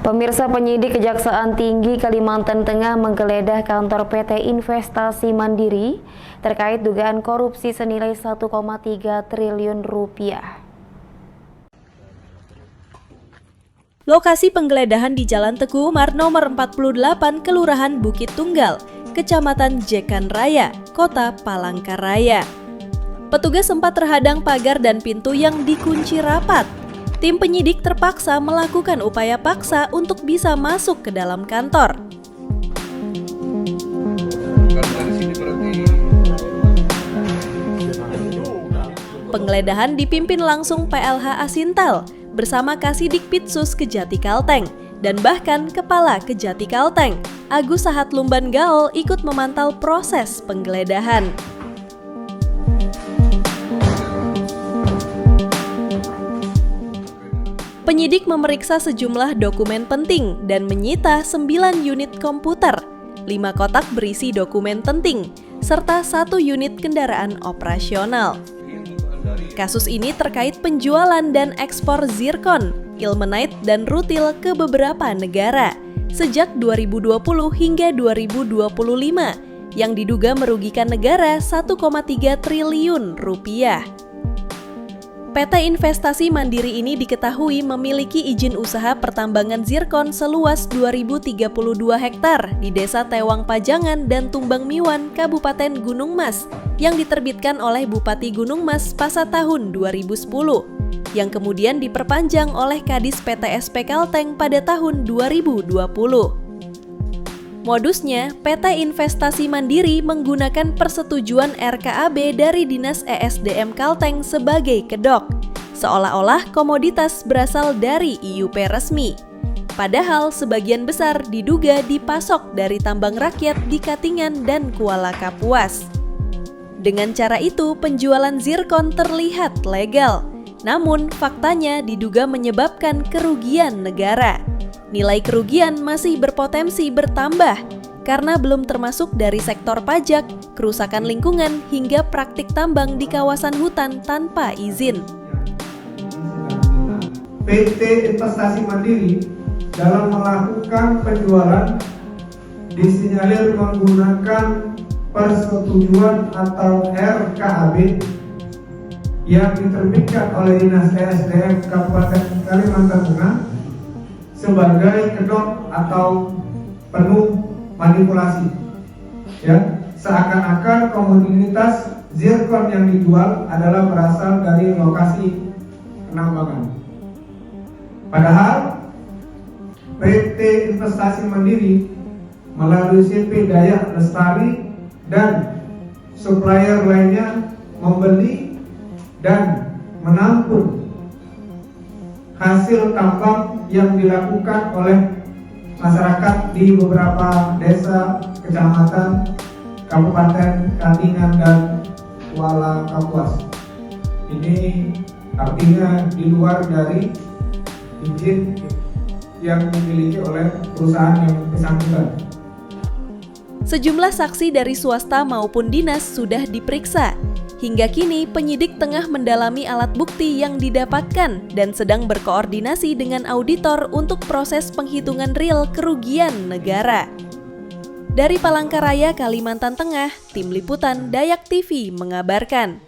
Pemirsa, penyidik Kejaksaan Tinggi Kalimantan Tengah menggeledah kantor PT Investasi Mandiri terkait dugaan korupsi senilai 1,3 triliun rupiah. Lokasi penggeledahan di Jalan Teguh Umar nomor 48 Kelurahan Bukit Tunggal, Kecamatan Jekan Raya, Kota Palangkaraya. Petugas sempat terhadang pagar dan pintu yang dikunci rapat. Tim penyidik terpaksa melakukan upaya paksa untuk bisa masuk ke dalam kantor. Penggeledahan dipimpin langsung PLH Asintal bersama Kasidik Pitsus Kejati Kalteng dan bahkan Kepala Kejati Kalteng, Agus Sahat Lumban Gaol ikut memantau proses penggeledahan. Penyidik memeriksa sejumlah dokumen penting dan menyita 9 unit komputer, 5 kotak berisi dokumen penting, serta 1 unit kendaraan operasional. Kasus ini terkait penjualan dan ekspor zirkon, ilmenite, dan rutil ke beberapa negara sejak 2020 hingga 2025 yang diduga merugikan negara 1,3 triliun rupiah. PT Investasi Mandiri ini diketahui memiliki izin usaha pertambangan zirkon seluas 2032 hektar di Desa Tewang Pajangan dan Tumbang Miwan, Kabupaten Gunung Mas, yang diterbitkan oleh Bupati Gunung Mas pada tahun 2010, yang kemudian diperpanjang oleh Kadis PTSP Kalteng pada tahun 2020. Modusnya, PT Investasi Mandiri menggunakan persetujuan RKAB dari Dinas ESDM Kalteng sebagai kedok, seolah-olah komoditas berasal dari IUP resmi. Padahal sebagian besar diduga dipasok dari tambang rakyat di Katingan dan Kuala Kapuas. Dengan cara itu, penjualan zirkon terlihat legal, namun faktanya diduga menyebabkan kerugian negara. Nilai kerugian masih berpotensi bertambah karena belum termasuk dari sektor pajak, kerusakan lingkungan, hingga praktik tambang di kawasan hutan tanpa izin. PT Investasi Mandiri dalam melakukan penjualan disinyalir menggunakan persetujuan atau RKAB yang diterbitkan oleh Dinas ESDM Kabupaten Kalimantan Tengah sebagai kedok atau penuh manipulasi, ya, seakan-akan komoditas zirkon yang dijual adalah berasal dari lokasi penambangan. Padahal PT Investasi Mandiri melalui CP Dayak Lestari dan supplier lainnya membeli dan menampung hasil tambang yang dilakukan oleh masyarakat di beberapa desa, kecamatan, kabupaten Katingan dan Kuala Kapuas. Ini artinya di luar dari izin yang dimiliki oleh perusahaan yang bersangkutan. Sejumlah saksi dari swasta maupun dinas sudah diperiksa. Hingga kini, penyidik tengah mendalami alat bukti yang didapatkan dan sedang berkoordinasi dengan auditor untuk proses penghitungan real kerugian negara. Dari Palangkaraya, Kalimantan Tengah, Tim Liputan Dayak TV mengabarkan.